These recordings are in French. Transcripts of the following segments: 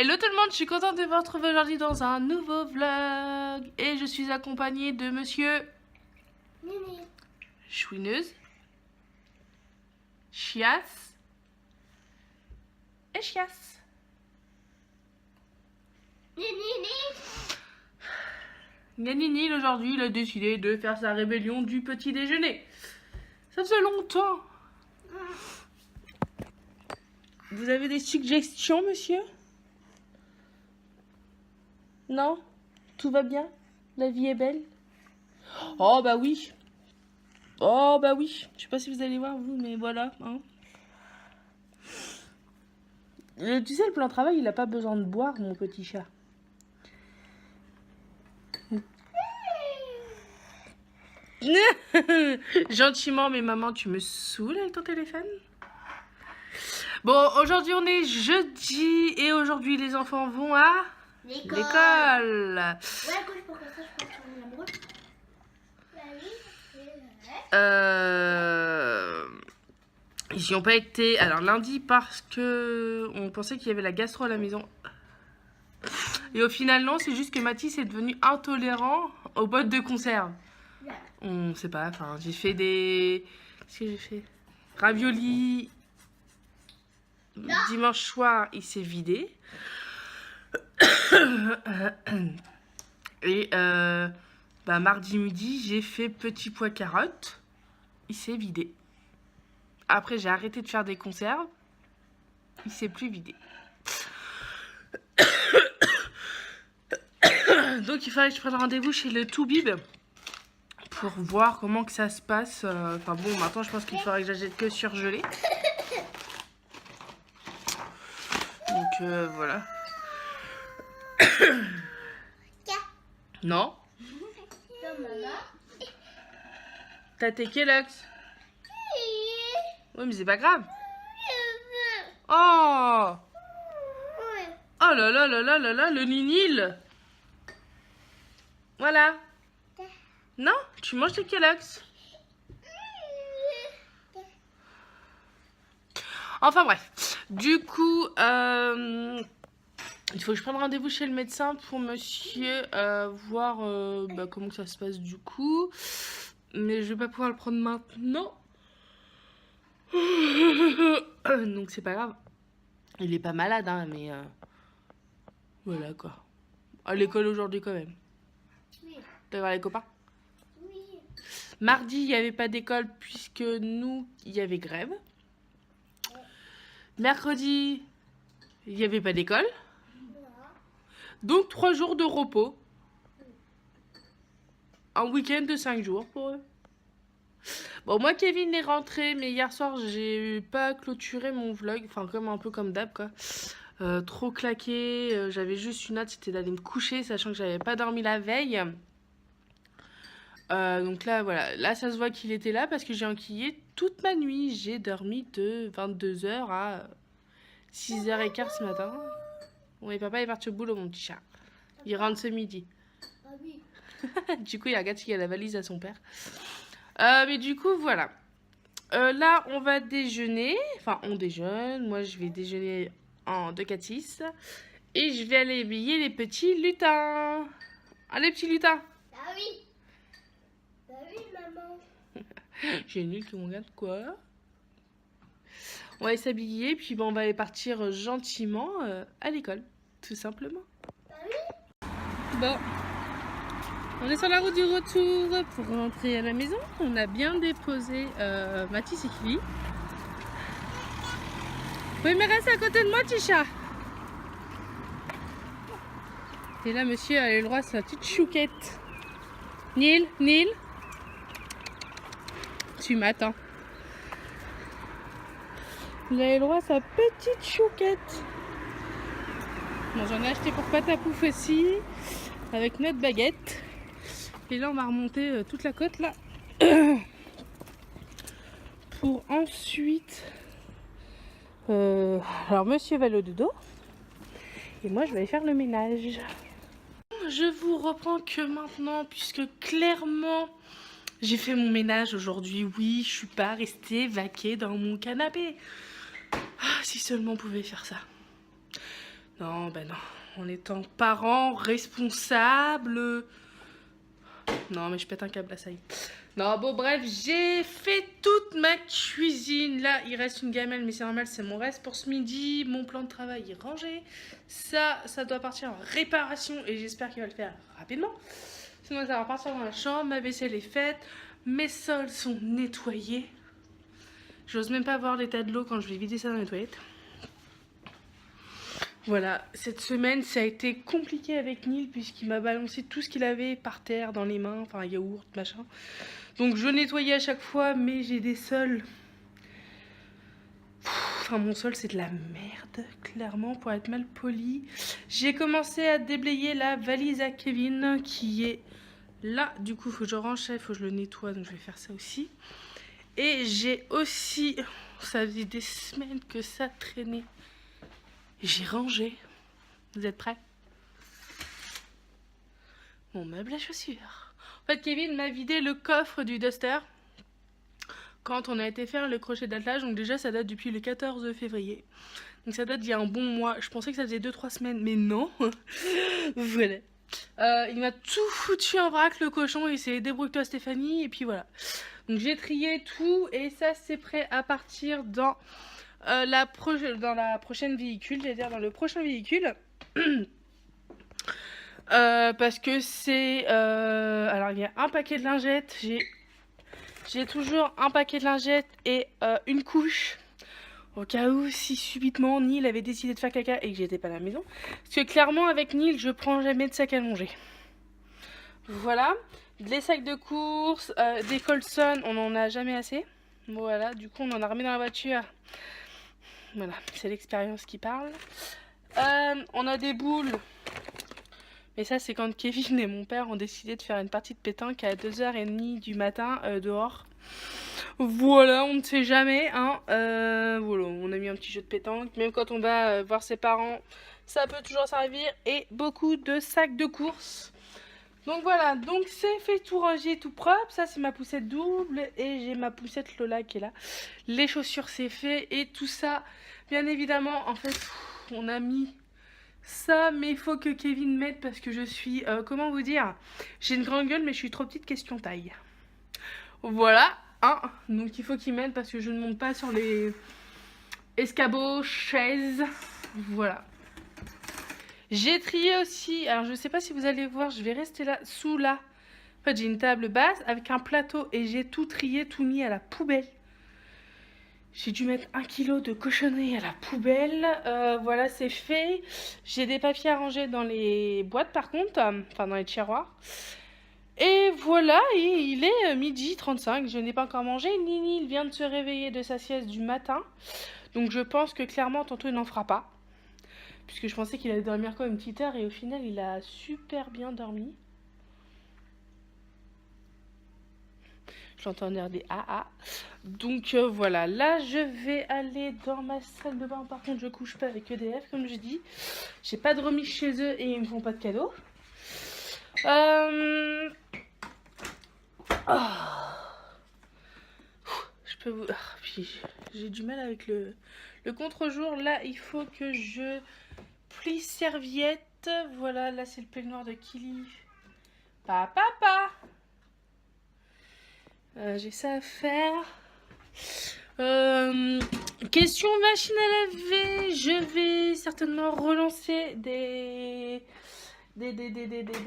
Hello tout le monde, je suis contente de vous retrouver aujourd'hui dans un nouveau vlog. Et je suis accompagnée de monsieur Nini. Chouineuse, Chiasse et Chiasse. Nini. Ganinil aujourd'hui, il a décidé de faire sa rébellion du petit déjeuner. Ça faisait longtemps. Vous avez des suggestions, monsieur? Non? Tout va bien? La vie est belle? Oh bah oui. Oh bah oui. Je sais pas si vous allez voir vous, mais voilà. Hein. Tu sais, le plan de travail, il a pas besoin de boire, mon petit chat. Gentiment, mais maman, tu me saoules avec ton téléphone. Bon, aujourd'hui on est jeudi et aujourd'hui les enfants vont à l'école. Ouais, coach, pourquoi ça, je peux tourner la broche? Ils n'y ont pas été. Alors lundi parce que on pensait qu'il y avait la gastro à la maison. Et au final non, c'est juste que Mathis est devenu intolérant aux bottes de conserve. On sait pas. Enfin, j'ai fait des. Qu'est-ce que j'ai fait? Raviolis. Dimanche soir, il s'est vidé. Et mardi midi, j'ai fait petit pois carottes. Il s'est vidé. Après, j'ai arrêté de faire des conserves. Il s'est plus vidé. Donc, il fallait que je prenne rendez-vous chez le Toubib pour voir comment que ça se passe. Enfin bon, maintenant, je pense qu'il faudrait que j'achète que surgelé. Donc, voilà. Non. T'as tes Kellogg's. Oui, mais c'est pas grave. Oh. Oh là là là là là là, le ninil. Voilà. Non, tu manges tes Kellogg's. Enfin bref. Du coup, il faut que je prenne rendez-vous chez le médecin pour monsieur voir comment que ça se passe du coup. Mais je vais pas pouvoir le prendre maintenant. Donc c'est pas grave. Il est pas malade, hein, mais voilà quoi. À l'école aujourd'hui quand même. T'as voir les copains? Oui. Mardi, il n'y avait pas d'école puisque nous, il y avait grève. Mercredi, il n'y avait pas d'école. Donc 3 jours de repos. Un week-end de 5 jours pour eux. Bon, moi, Kevin est rentré, mais hier soir, j'ai pas clôturé mon vlog. Enfin, comme un peu comme d'hab, quoi. Trop claqué. J'avais juste une hâte, c'était d'aller me coucher, sachant que j'avais pas dormi la veille. Donc là, voilà. Là, ça se voit qu'il était là parce que j'ai enquillé toute ma nuit. J'ai dormi de 22h à 6h15 ce matin. Oui, papa est parti au boulot, mon petit chat. Il rentre ce midi. Ah oui. Du coup, il regarde s'il y a la valise à son père. Mais du coup, voilà. Là, on va déjeuner. Enfin, on déjeune. Moi, je vais déjeuner en 2-4-6. Et je vais aller habiller les petits lutins. Ah, les petits lutins. Ah oui. Bah oui, maman. J'ai nul qui me regarde quoi. On va aller s'habiller. Puis bon, on va aller partir gentiment à l'école. Tout simplement. Ah oui. Bon. On est sur la route du retour pour rentrer à la maison. On a bien déposé Mathis et Kili. Vous pouvez me rester à côté de moi, Tisha? Et là, monsieur a eu le droit à sa petite chouquette. Neil, tu m'attends. Il a eu le droit à sa petite chouquette. Bon, j'en ai acheté pour Patapouf aussi, avec notre baguette. Et là, on va remonter toute la côte, là. Pour ensuite... alors, monsieur va aller au dodo. Et moi, je vais aller faire le ménage. Je vous reprends que maintenant, puisque clairement, j'ai fait mon ménage aujourd'hui. Oui, je suis pas restée vaquée dans mon canapé. Ah, si seulement on pouvait faire ça. Non, ben non. En étant parent, responsable... Non, mais je pète un câble, là, ça y est. Non, bon, bref, j'ai fait toute ma cuisine. Là, il reste une gamelle, mais c'est normal, c'est mon reste pour ce midi. Mon plan de travail est rangé. Ça doit partir en réparation et j'espère qu'il va le faire rapidement. Sinon, ça va repartir dans la chambre. Ma vaisselle est faite. Mes sols sont nettoyés. J'ose même pas voir l'état de l'eau quand je vais vider ça dans les toilettes. Voilà, cette semaine, ça a été compliqué avec Neil puisqu'il m'a balancé tout ce qu'il avait par terre, dans les mains, enfin yaourt, machin. Donc je nettoyais à chaque fois, mais j'ai des sols. Enfin, mon sol, c'est de la merde, clairement, pour être mal poli. J'ai commencé à déblayer la valise à Kevin qui est là. Du coup, il faut que je range ça, il faut que je le nettoie, donc je vais faire ça aussi. Et j'ai aussi, ça faisait des semaines que ça traînait. J'ai rangé. Vous êtes prêts? Mon meuble à chaussures. En fait, Kevin m'a vidé le coffre du Duster quand on a été faire le crochet d'attelage. Donc déjà, ça date depuis le 14 février. Donc ça date d'il y a un bon mois. Je pensais que ça faisait 2-3 semaines, mais non. Voilà. Il m'a tout foutu en vrac, le cochon. Il s'est débrouille-toi Stéphanie. Et puis voilà. Donc j'ai trié tout. Et ça, c'est prêt à partir dans... dans la prochaine véhicule, j'allais dire dans le prochain véhicule. Parce que c'est... alors il y a un paquet de lingettes, j'ai toujours un paquet de lingettes et une couche. Au cas où, si subitement Neil avait décidé de faire caca et que j'étais pas à la maison. Parce que clairement avec Neil, je prends jamais de sac à manger. Voilà, les sacs de course, des Colson, on en a jamais assez. Voilà, du coup on en a remis dans la voiture. Voilà, c'est l'expérience qui parle. On a des boules. Mais ça, c'est quand Kevin et mon père ont décidé de faire une partie de pétanque à 2h30 du matin dehors. Voilà, on ne sait jamais. Hein. Voilà, on a mis un petit jeu de pétanque. Même quand on va voir ses parents, ça peut toujours servir. Et beaucoup de sacs de course. Donc voilà, donc c'est fait, tout rangé, tout propre. Ça, c'est ma poussette double. Et j'ai ma poussette Lola qui est là. Les chaussures, c'est fait. Et tout ça, bien évidemment, en fait, on a mis ça. Mais il faut que Kevin m'aide parce que je suis... comment vous dire? J'ai une grande gueule, mais je suis trop petite question taille. Voilà. Hein, donc il faut qu'il m'aide parce que je ne monte pas sur les escabeaux, chaises. Voilà. J'ai trié aussi, alors je ne sais pas si vous allez voir, je vais rester là, sous là. En fait, j'ai une table basse avec un plateau et j'ai tout trié, tout mis à la poubelle. J'ai dû mettre 1 kilo de cochonnerie à la poubelle. Voilà, c'est fait. J'ai des papiers à ranger dans les boîtes par contre, enfin dans les tiroirs. Et voilà, et il est 12h35, je n'ai pas encore mangé. Nini, il vient de se réveiller de sa sieste du matin. Donc je pense que clairement, tantôt, il n'en fera pas. Puisque je pensais qu'il allait dormir quoi une petite heure et au final, il a super bien dormi. J'entends des ah. Donc voilà, là, je vais aller dans ma salle de bain. Par contre, je couche pas avec EDF, comme je dis. J'ai pas de remise chez eux et ils me font pas de cadeaux. Je peux vous... puis j'ai du mal avec le contre-jour. Là, il faut que je plie serviette. Voilà, là, c'est le peignoir de Kili. Papa. J'ai ça à faire. Question machine à laver. Je vais certainement relancer des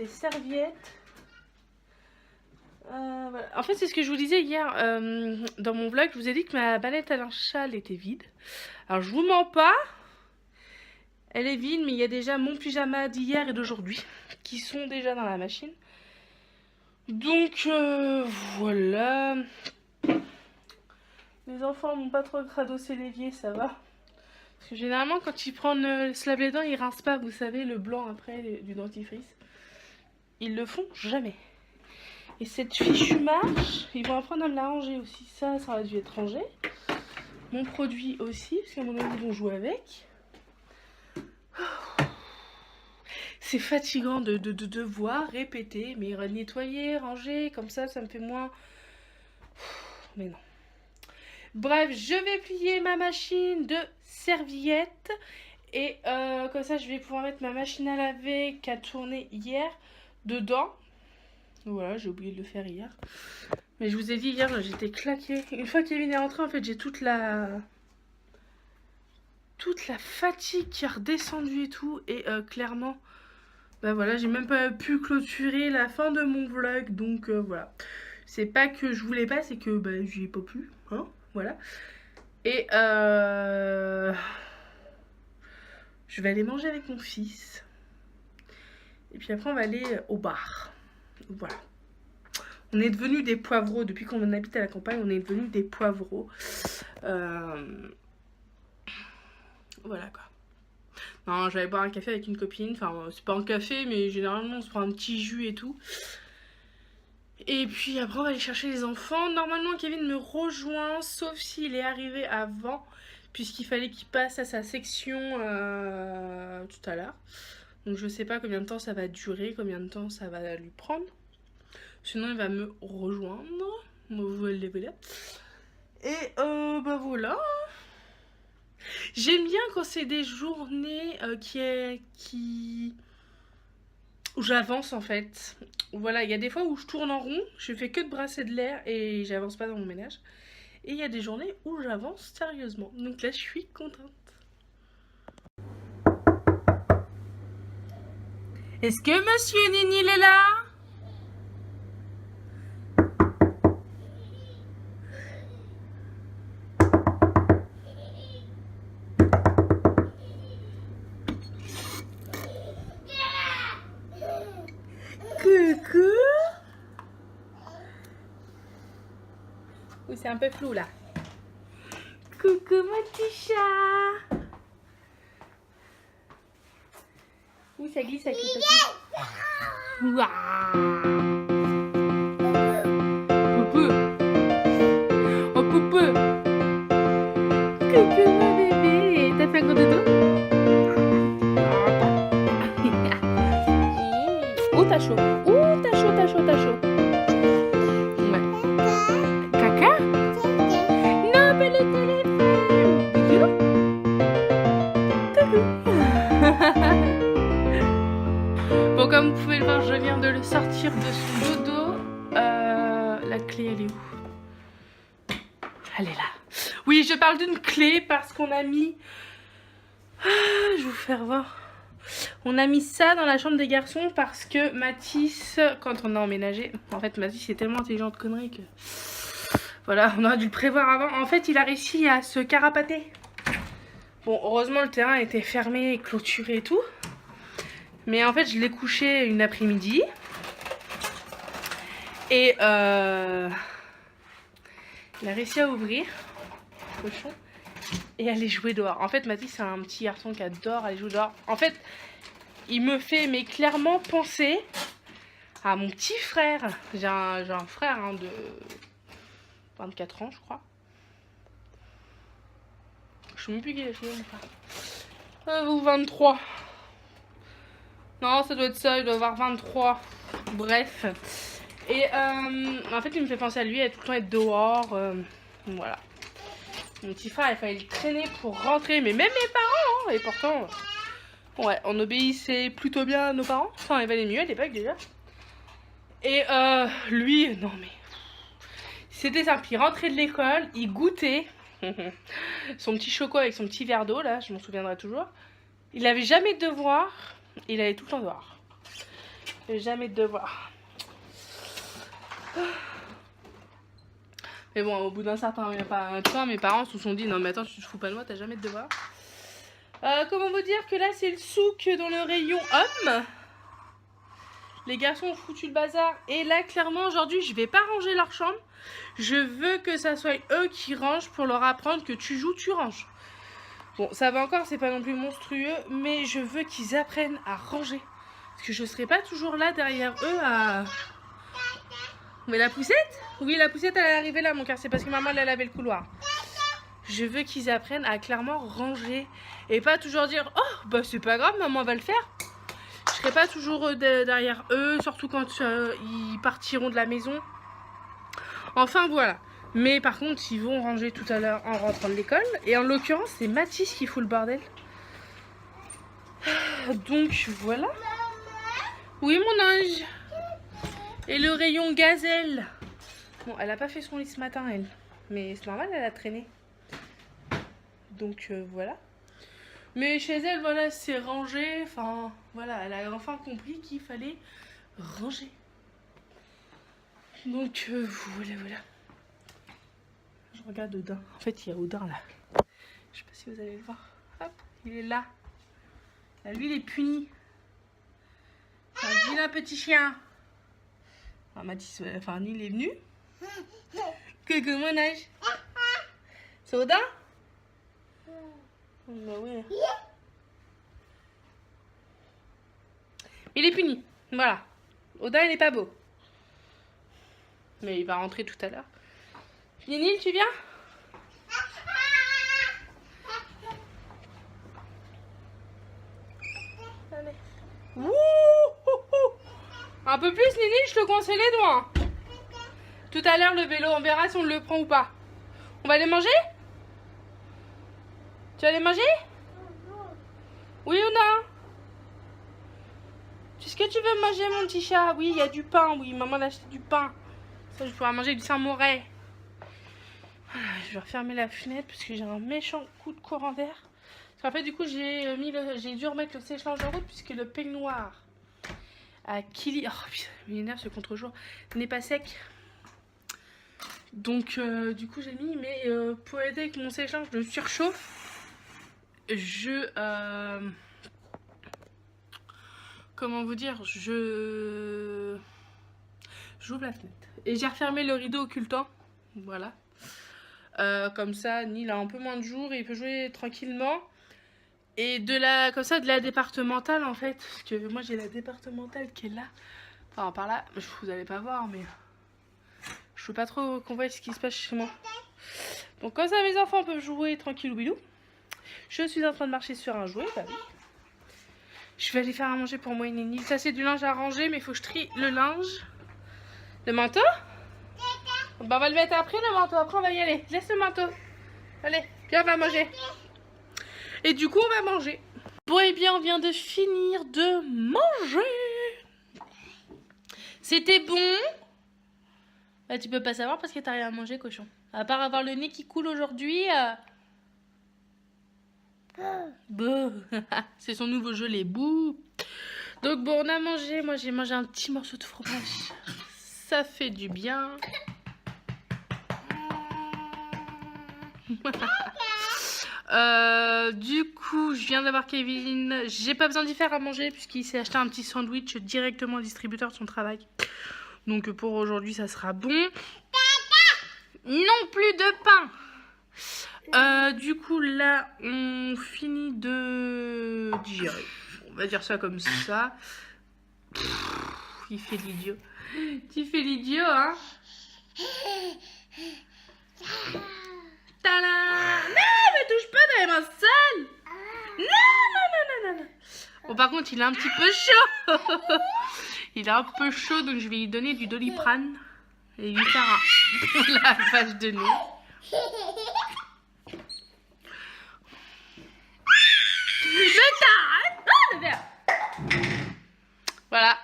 serviettes. Voilà. En fait, c'est ce que je vous disais hier dans mon vlog. Je vous ai dit que ma banette à linge sale était vide. Alors, je vous mens pas. Elle est vide, mais il y a déjà mon pyjama d'hier et d'aujourd'hui qui sont déjà dans la machine. Donc, voilà. Les enfants n'ont pas trop gradossé l'évier, ça va. Parce que généralement, quand ils prennent, se lavent les dents, ils rincent pas, vous savez, le blanc après du dentifrice. Ils le font jamais. Et cette fichue marche, ils vont apprendre à me la ranger aussi. Ça aurait dû être rangé. Mon produit aussi, parce qu'à mon avis, ils vont jouer avec. C'est fatigant de devoir répéter, mais nettoyer, ranger, comme ça me fait moins... Mais non. Bref, je vais plier ma machine de serviettes. Et comme ça, je vais pouvoir mettre ma machine à laver qui a tourné hier dedans. Voilà, j'ai oublié de le faire hier. Mais je vous ai dit hier, j'étais claquée. Une fois Kevin est rentré, en fait, j'ai toute la fatigue qui est redescendue et tout. Et clairement, bah voilà, j'ai même pas pu clôturer la fin de mon vlog. Donc voilà. C'est pas que je voulais pas, c'est que bah, j'y ai pas pu. Hein, voilà. Et je vais aller manger avec mon fils. Et puis après, on va aller au bar. Voilà. On est devenus des poivreaux. Depuis qu'on habite à la campagne, on est devenus des poivreaux. Voilà quoi. Non, je vais aller boire un café avec une copine. Enfin, c'est pas un café, mais généralement, on se prend un petit jus et tout. Et puis après, on va aller chercher les enfants. Normalement, Kevin me rejoint, sauf s'il est arrivé avant, puisqu'il fallait qu'il passe à sa section tout à l'heure. Donc je sais pas combien de temps ça va durer, combien de temps ça va lui prendre. Sinon, il va me rejoindre. Et bah voilà. J'aime bien quand c'est des journées où j'avance en fait. Voilà, il y a des fois où je tourne en rond, je fais que de brasser de l'air et j'avance pas dans mon ménage. Et il y a des journées où j'avance sérieusement. Donc là, je suis contente. Est-ce que Monsieur Nini est là? Coucou. Oui, c'est un peu flou là. Coucou mon petit chat. Oui, ça glisse avec le tapis. Waouh. Poupou. Oh poupou. Coucou mon bébé. T'as fait un gros dodo? Oh t'as chaud. Oh t'as chaud, t'as chaud, t'as chaud. Ouais. Caca? Non, pas le téléphone. Bon, comme vous pouvez le voir, je viens de le sortir de son dodo. La clé, elle est où? Elle est là. Oui, je parle d'une clé parce qu'on a mis... je vais vous faire voir. On a mis ça dans la chambre des garçons parce que Mathis, quand on a emménagé... En fait, Mathis est tellement intelligent de conneries que... Voilà, on aurait dû le prévoir avant. En fait, il a réussi à se carapater. Bon, heureusement, le terrain était fermé et clôturé et tout. Mais en fait, je l'ai couché une après-midi. Et il a réussi à ouvrir, cochon, et aller jouer dehors. En fait, Mathis, c'est un petit garçon qui adore aller jouer dehors. En fait, il me fait mais clairement penser à mon petit frère. J'ai un frère hein, de 24 ans, je crois. Je sais même plus quel âge il a, mon frère. Ou 23. Non, ça doit être ça, il doit avoir 23. Bref. Et en fait, il me fait penser à lui, à tout le temps être dehors. Voilà. Mon petit frère, il fallait le traîner pour rentrer. Mais même mes parents, hein, et pourtant, ouais, on obéissait plutôt bien à nos parents. Enfin, il valait mieux à l'époque déjà. Et lui, non mais... C'était simple, il rentrait de l'école, il goûtait son petit choco avec son petit verre d'eau, là, je m'en souviendrai toujours. Il n'avait jamais de devoirs, il allait tout le temps dehors. Il n'avait jamais de devoirs. Mais bon, au bout d'un certain temps, mes parents se sont dit, non mais attends, tu te fous pas de moi, t'as jamais de devoirs. Comment vous dire que là, c'est le souk dans le rayon homme. Les garçons ont foutu le bazar. Et là, clairement, aujourd'hui, je vais pas ranger leur chambre. Je veux que ça soit eux qui rangent pour leur apprendre que tu joues, tu ranges. Bon, ça va encore, c'est pas non plus monstrueux. Mais je veux qu'ils apprennent à ranger. Parce que je serai pas toujours là derrière eux à... Mais la poussette? Oui, la poussette, elle est arrivée là, mon cœur. C'est parce que maman, elle a lavé le couloir. Je veux qu'ils apprennent à clairement ranger. Et pas toujours dire, oh, bah c'est pas grave, maman va le faire. Je serai pas toujours derrière eux, surtout quand ils partiront de la maison. Enfin voilà. Mais par contre, ils vont ranger tout à l'heure en rentrant de l'école. Et en l'occurrence, c'est Mathis qui fout le bordel. Donc voilà. Oui mon ange. Et le rayon gazelle. Bon, elle a pas fait son lit ce matin elle. Mais c'est normal, elle a traîné. Donc voilà. Mais chez elle, voilà, c'est rangé. Enfin, voilà, elle a enfin compris qu'il fallait ranger. Donc voilà, voilà. Je regarde Odin. En fait, il y a Odin là. Je sais pas si vous allez le voir. Hop, il est là. Là, lui, il est puni. C'est un vilain petit chien. Enfin, Mathis, enfin, il est venu. Coucou mon âge. C'est Odin? Bah ouais. Il est puni. Voilà. Odin, il n'est pas beau. Mais il va rentrer tout à l'heure. Nini, tu viens? Allez. Wouh! Un peu plus, Nini, je te conseille les doigts. Tout à l'heure, le vélo, on verra si on le prend ou pas. On va aller manger? Tu vas aller manger? Oui ou non? Est-ce que tu veux manger, mon petit chat? Oui, il y a du pain. Oui, maman a acheté du pain. Ça, je pourrais manger du Saint-Moret. Voilà, je vais refermer la fenêtre parce que j'ai un méchant coup de courant d'air. Parce qu'en fait, du coup, j'ai dû remettre le sèche-linge en route puisque le peignoir à Kili... Oh putain, il m'énerve ce contre-jour. N'est pas sec. Donc, du coup, j'ai mis... Mais pour aider avec mon sèche-linge de surchauffe, comment vous dire, j'ouvre la fenêtre. Et j'ai refermé le rideau occultant. Voilà. Comme ça, Neil a un peu moins de jours et il peut jouer tranquillement. Et comme ça, de la départementale en fait. Parce que moi j'ai la départementale qui est là. Enfin, par là, vous allez pas voir, mais je veux pas trop qu'on voit ce qui se passe chez moi. Donc, comme ça, mes enfants peuvent jouer tranquillou bilou. Je suis en train de marcher sur un jouet, bah oui. Je vais aller faire à manger pour moi et Nini. Ça, c'est du linge à ranger, mais il faut que je trie le linge. Le manteau? Bah, on va le mettre après, le manteau. Après, on va y aller. Laisse le manteau. Allez, viens, on va manger. Et du coup, on va manger. Bon, et bien, on vient de finir de manger. C'était bon. Bah, tu peux pas savoir parce que t'as rien à manger, cochon. À part avoir le nez qui coule aujourd'hui. Bouh. C'est son nouveau jeu, les bouh. Donc bon, on a mangé. Moi, j'ai mangé un petit morceau de fromage. Ça fait du bien. Du coup, je viens d'avoir Kevin. J'ai pas besoin d'y faire à manger puisqu'il s'est acheté un petit sandwich directement au distributeur de son travail. Donc pour aujourd'hui, ça sera bon. Non plus de pain. Du coup, là, on finit de digérer. On va dire ça comme ça. Il fait l'idiot. Tu fais l'idiot, hein? Tada! Non, me touche pas dans les mains sales! Non. Bon, par contre, il est un petit peu chaud. Il est un peu chaud, donc je vais lui donner du Doliprane et lui faire un lavage de nez. Je t'arrête! Voilà.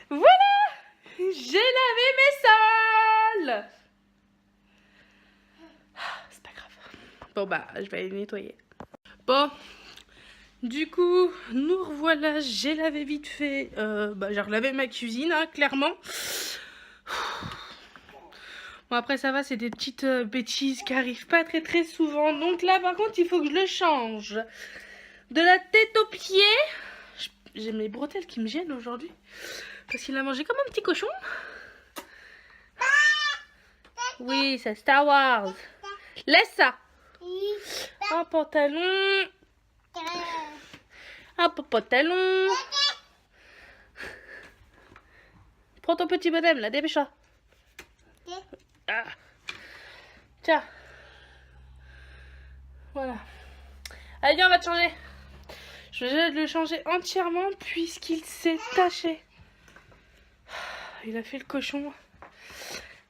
Voilà! J'ai lavé mes sols! C'est pas grave. Bon, bah, je vais aller nettoyer. Bon, du coup, nous revoilà. J'ai lavé vite fait. J'ai relavé ma cuisine, hein, clairement. Bon, après, ça va, c'est des petites bêtises qui arrivent pas très souvent. Donc là, par contre, il faut que je le change. De la tête aux pieds. J'ai mes bretelles qui me gênent aujourd'hui. Parce qu'il a mangé comme un petit cochon. Oui, c'est Star Wars. Laisse ça. Un pantalon. Un pantalon. Prends ton petit bonhomme là, dépêche-toi. Ah. Tiens. Voilà. Allez, viens, on va te changer. Je vais le changer entièrement puisqu'il s'est taché. Il a fait le cochon.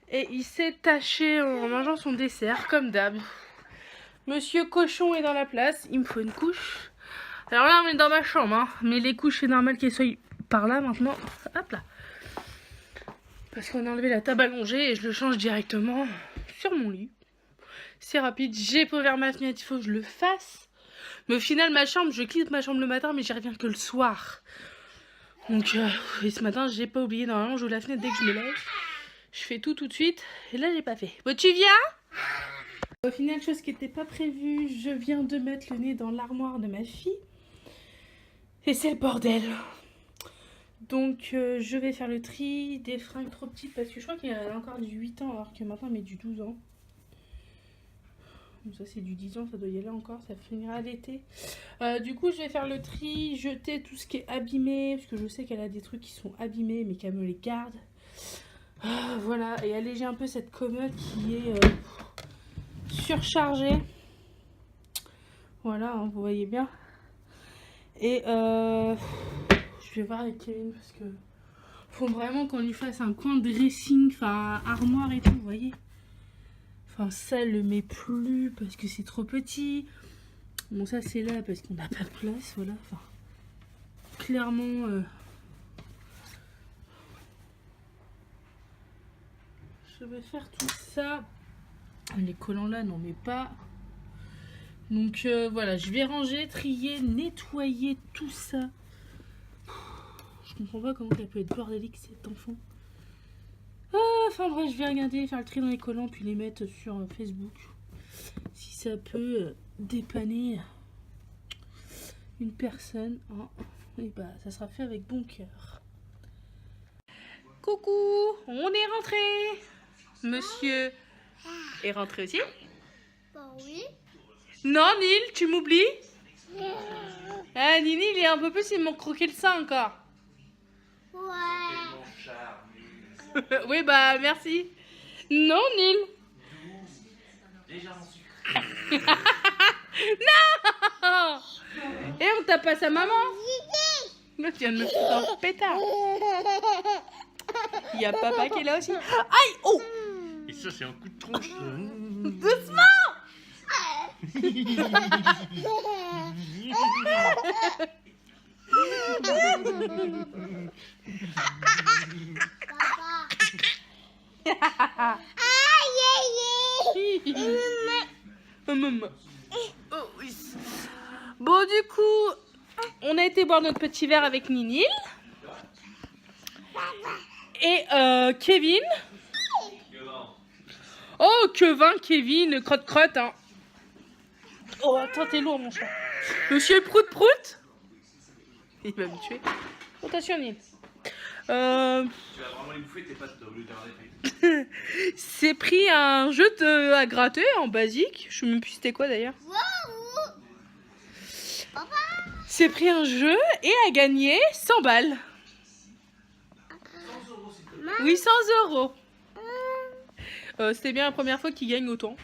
Et il s'est taché en mangeant son dessert, comme d'hab. Monsieur Cochon est dans la place. Il me faut une couche. Alors là, on est dans ma chambre. Hein. Mais les couches, c'est normal qu'elles soient par là maintenant. Hop là. Parce qu'on a enlevé la table allongée et je le change directement sur mon lit. C'est rapide. J'ai pas ouvert ma fenêtre. Il faut que je le fasse. Mais au final, ma chambre, je quitte ma chambre le matin, mais j'y reviens que le soir. Donc, et ce matin, j'ai pas oublié. Normalement, j'ouvre la fenêtre dès que je me lève. Je fais tout de suite. Et là, j'ai pas fait. Bon, tu viens? Au final, chose qui n'était pas prévue, je viens de mettre le nez dans l'armoire de ma fille. Et c'est le bordel. Donc, je vais faire le tri des fringues trop petites. Parce que je crois qu'il y a encore du 8 ans, alors que maintenant, elle met du 12 ans. Donc ça, c'est du 10 ans, ça doit y aller encore. Ça finira l'été. Du coup, je vais faire le tri, jeter tout ce qui est abîmé. Parce que je sais qu'elle a des trucs qui sont abîmés, mais qu'elle me les garde. Voilà, et alléger un peu cette commode qui est surchargée. Voilà, hein, vous voyez bien. Et je vais voir avec Kevin parce que faut vraiment qu'on lui fasse un coin de dressing, enfin armoire et tout, vous voyez. Enfin ça, elle le met plus parce que c'est trop petit. Bon, ça c'est là parce qu'on n'a pas de place, voilà. Enfin, clairement... je vais faire tout ça. Les collants là, non mais pas. Donc voilà, je vais ranger, trier, nettoyer tout ça. Je comprends pas comment elle peut être bordélique cet enfant. Enfin bref, je vais regarder, faire le tri dans les collants puis les mettre sur Facebook. Si ça peut dépanner une personne. Hein. Et bah ça sera fait avec bon cœur. Coucou, on est rentré. Monsieur est rentré aussi? Bah oui. Non, Nil, tu m'oublies? Ah, Nini, il est un peu plus, il m'a croqué le sein encore. Ouais. Oui, bah, merci. Non, Nil. Non. Et on tape pas sa maman. Là, tu viens de me foutre un pétard. Il y a papa qui est là aussi. Aïe, oh. Et ça, c'est un coup de tronche. Doucement. Papa. Maman. Oh, oui. Bon, du coup, on a été boire notre petit verre avec Ninil. Et Kevin. Oh, Kevin, Kevin, crotte-crotte. Hein. Oh, attends, t'es lourd, mon chat. Monsieur Prout-Prout. Il va me tuer. Attention, Nil. Tu vas vraiment les bouffer tes pattes au lieu d'avoir des frites. C'est pris un jeu à gratter en basique. Je sais même plus c'était quoi d'ailleurs. C'est pris un jeu et a gagné 100 balles. 100 €, Oui, 100 €. C'était bien la première fois qu'il gagne autant.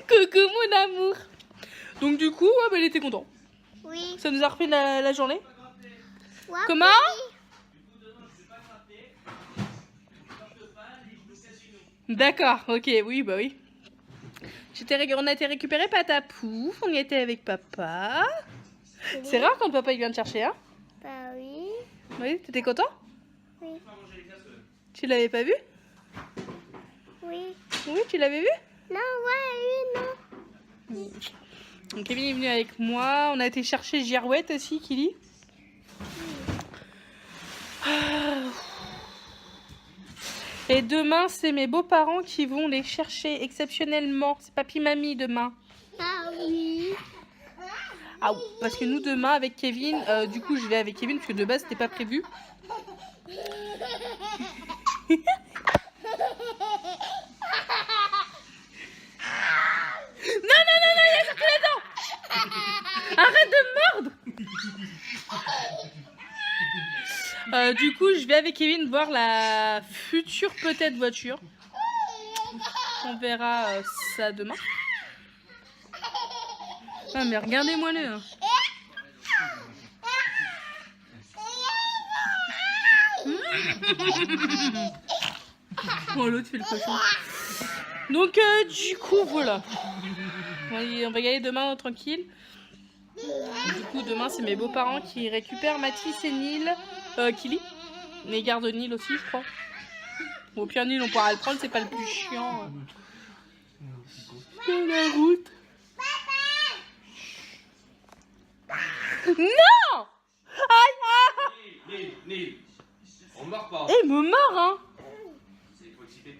Coucou mon amour. Donc du coup, ouais, bah, il était content. Oui. Ça nous a refait la journée. Ouais. Comment? D'accord, ok, oui, bah oui. On a été récupérer Patapouf, on y était avec papa. C'est rare quand papa il vient te chercher, hein? Bah oui. Oui, t'étais content? Oui. Tu l'avais pas vu? Oui. Oui, tu l'avais vu? Non, ouais, oui, non. Donc Kevin est venu avec moi, on a été chercher Girouette aussi, Kili. Et demain, c'est mes beaux-parents qui vont les chercher exceptionnellement. C'est papy-mamie demain. Ah oui. Ah oui, parce que nous demain avec Kevin, du coup je vais avec Kevin parce que de base c'était pas prévu. Non, non, non, non, il a sorti les dents. Arrête de me mordre. Du coup, je vais avec Kevin voir la future peut-être voiture. On verra ça demain. Ah mais regardez-moi le. Hein. Oh l'autre fait le cochon. Donc du coup voilà. On va y aller demain tranquille. Du coup, demain, c'est mes beaux-parents qui récupèrent Mathis et Neil. Kili. Mais ils gardent Neil aussi, je crois. Bon, au pire, Neil, on pourra le prendre, c'est pas le plus chiant. De la route. Non! Aïe! Neil, on meurt pas. Eh, il me mord, hein! C'est trop excité.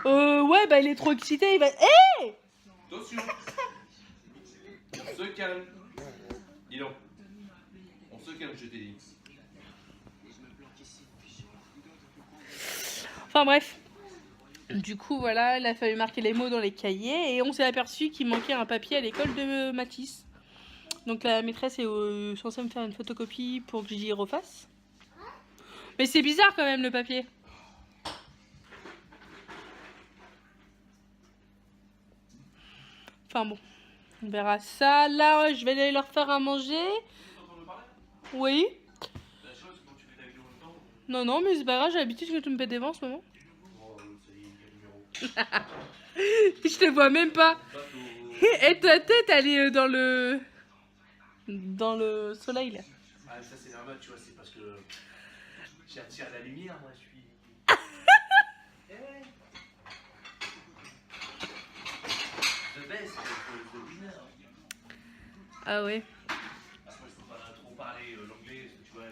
Ouais, bah il est trop excité, il va... Eh! Attention. On se calme. Dis donc. On se calme, je t'ai dit. Enfin bref. Du coup, voilà, il a fallu marquer les mots dans les cahiers et on s'est aperçu qu'il manquait un papier à l'école de Mathis. Donc la maîtresse est censée me faire une photocopie pour que j'y refasse. Mais c'est bizarre quand même le papier. Enfin bon, on verra ça. Là, je vais aller leur faire à manger. Oui. Non, non, mais c'est pas grave, j'ai l'habitude que tu me pètes des vents en ce moment. Je te vois même pas. Et ta tête, elle est dans le soleil là. Ah, ça c'est normal, tu vois, c'est parce que j'attire la lumière, moi je suis. Je baisse de lumière. Ah ouais. Après, il faut pas trop parler l'anglais, parce que tu vois,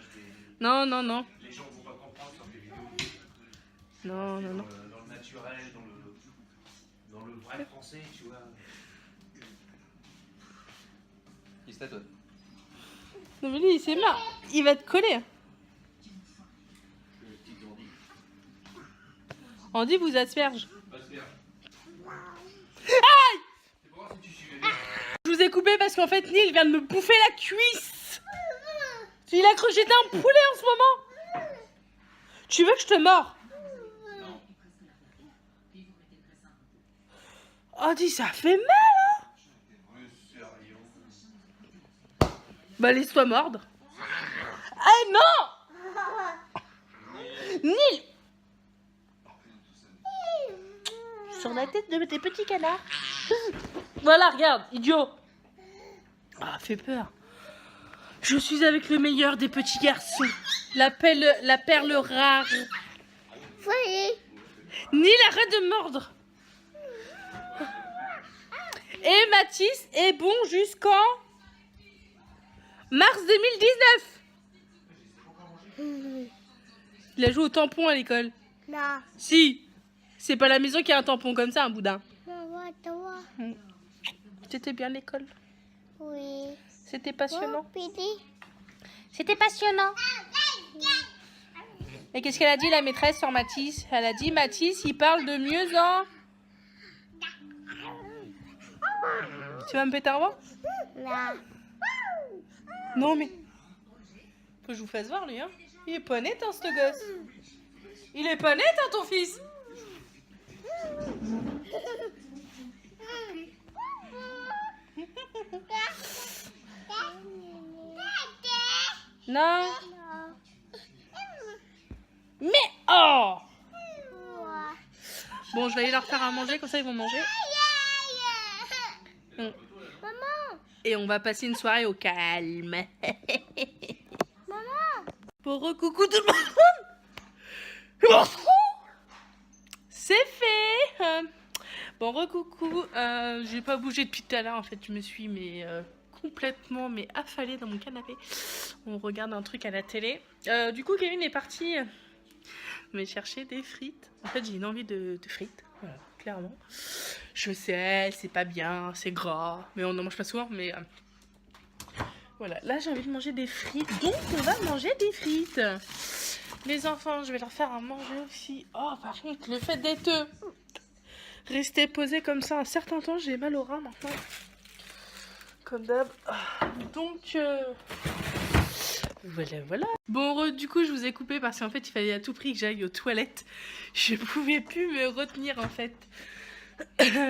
Non, non, non. les gens vont pas comprendre sur les vidéos. Non, non, non. Dans le naturel, dans le vrai français, tu vois. Qui c'est toi? Non mais lui, il s'est marre. Il va te coller. Andy vous asperge. Aïe! Je vous ai coupé parce qu'en fait, Neil vient de me bouffer la cuisse. Il a cru que j'étais un poulet en ce moment. Tu veux que je te mords? Andy, ça fait mal, hein? Bah, laisse-toi mordre. Ah non! Neil! Sur la tête de tes petits canards. Voilà, regarde, idiot. Ah, fait peur. Je suis avec le meilleur des petits garçons. La perle rare. Neil, arrête de me mordre. Et Mathis est bon jusqu'en mars 2019. Il a joué au tampon à l'école. Non. Si. C'est pas la maison qui a un tampon comme ça, un boudin. C'était bien l'école. Oui. C'était passionnant. Pidi. C'était passionnant. Et qu'est-ce qu'elle a dit, la maîtresse, sur Mathis? Elle a dit, Mathis, il parle de mieux en... Tu vas me péter un vent? Non. Non, mais... Faut que je vous fasse voir, lui, hein. Il est pas net, hein, ce gosse. Il est pas net, hein, ton fils. Non. Mais... Oh! Bon, je vais aller leur faire à manger, comme ça ils vont manger. Maman. Et on va passer une soirée au calme. Maman. Bon, recoucou tout le monde. C'est fait. Bon, recoucou. J'ai pas bougé depuis tout à l'heure, en fait. Je me suis complètement affalée dans mon canapé. On regarde un truc à la télé. Du coup, Kevin est parti me chercher des frites. En fait, j'ai une envie de frites. Voilà, clairement. Je sais, c'est pas bien, c'est gras. Mais on n'en mange pas souvent, mais... voilà, là, j'ai envie de manger des frites. Donc, on va manger des frites. Les enfants, je vais leur faire à manger aussi. Oh, par contre, le fait d'être... rester posé comme ça un certain temps, j'ai mal au rein maintenant. Comme d'hab. Donc... voilà. Bon, du coup, je vous ai coupé parce qu'en fait, il fallait à tout prix que j'aille aux toilettes. Je pouvais plus me retenir, en fait.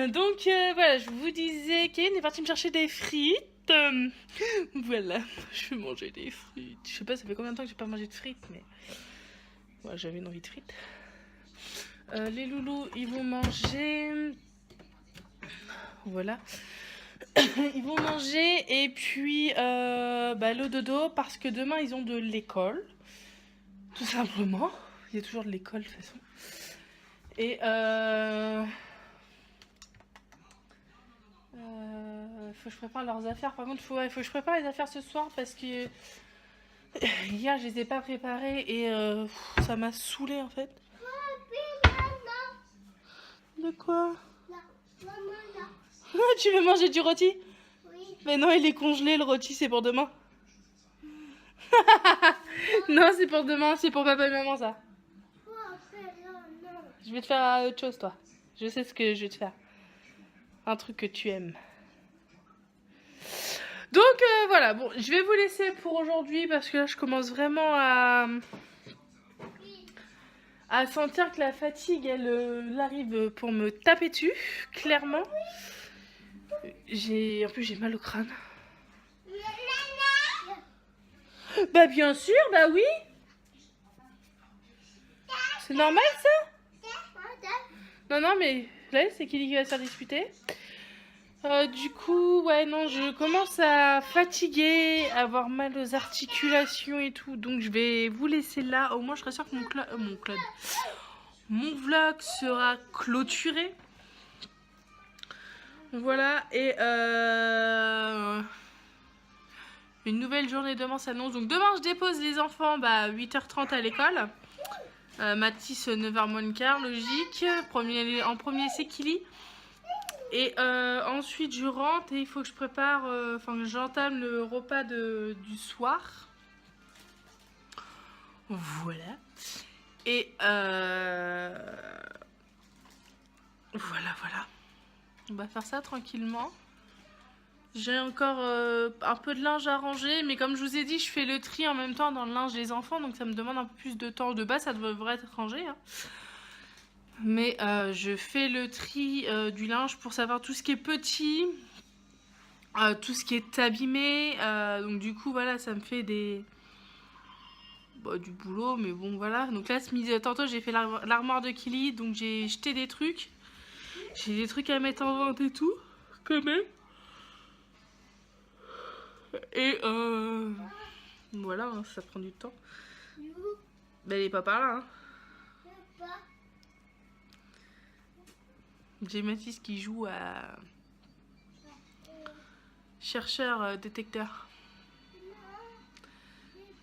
Donc, voilà, je vous disais, Kevin est parti me chercher des frites. Voilà, je vais manger des frites. Je sais pas, ça fait combien de temps que j'ai pas mangé de frites, mais... ouais, j'avais une envie de frites. Les loulous, ils vont manger... voilà. Ils vont manger et puis le dodo parce que demain ils ont de l'école. Tout simplement. Il y a toujours de l'école de toute façon. Et faut que je prépare leurs affaires. Par contre, faut que je prépare les affaires ce soir parce que hier je les ai pas préparées et ça m'a saoulée en fait. De quoi? Tu veux manger du rôti? Oui. Mais non, il est congelé le rôti, c'est pour demain. Non, c'est pour demain, c'est pour papa et maman ça. Je vais te faire autre chose toi. Je sais ce que je vais te faire. Un truc que tu aimes. Donc voilà, bon, je vais vous laisser pour aujourd'hui parce que là je commence vraiment à sentir que la fatigue elle arrive pour me taper dessus, clairement. En plus j'ai mal au crâne. Bah bien sûr, bah oui. C'est normal ça? Non non mais là c'est qui va se faire disputer. Du coup, ouais, non, je commence à fatiguer, à avoir mal aux articulations et tout. Donc, je vais vous laisser là. Au moins, je serai sûre que mon vlog sera clôturé. Voilà. Et une nouvelle journée demain s'annonce. Donc, demain, je dépose les enfants à 8h30 à l'école. Mathis, 9h moins le quart, logique. En premier, c'est Kili. Et ensuite je rentre et il faut que je prépare, que j'entame le repas du soir. Voilà. Et voilà. On va faire ça tranquillement. J'ai encore un peu de linge à ranger, mais comme je vous ai dit, je fais le tri en même temps dans le linge des enfants, donc ça me demande un peu plus de temps. De base, ça devrait être rangé, hein. Mais je fais le tri du linge pour savoir tout ce qui est petit, tout ce qui est abîmé. Donc du coup, voilà, ça me fait du boulot, mais bon, voilà. Donc là, ce midi, tantôt, j'ai fait l'armoire de Kili, donc j'ai jeté des trucs. J'ai des trucs à mettre en vente et tout, quand même. Et voilà, hein, ça prend du temps. Ben, elle est pas par là, hein. J'ai Mathis qui joue à chercheur détecteur.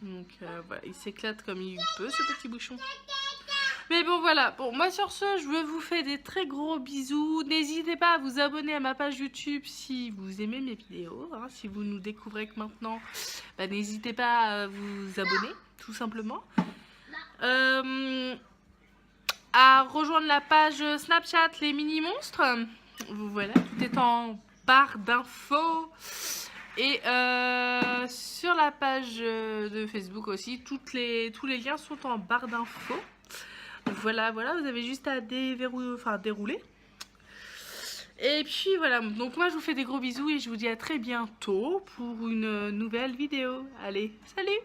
Donc voilà, il s'éclate comme il peut ce petit bouchon. Mais bon voilà, bon moi sur ce, je vous fais des très gros bisous. N'hésitez pas à vous abonner à ma page YouTube si vous aimez mes vidéos. Hein. Si vous nous découvrez que maintenant, n'hésitez pas à vous abonner, tout simplement. À rejoindre la page Snapchat Les Mini Monstres. Voilà, tout est en barre d'infos. Et sur la page de Facebook aussi, tous les liens sont en barre d'infos. Voilà, vous avez juste à dérouler. Et puis voilà, donc moi je vous fais des gros bisous et je vous dis à très bientôt pour une nouvelle vidéo. Allez, salut!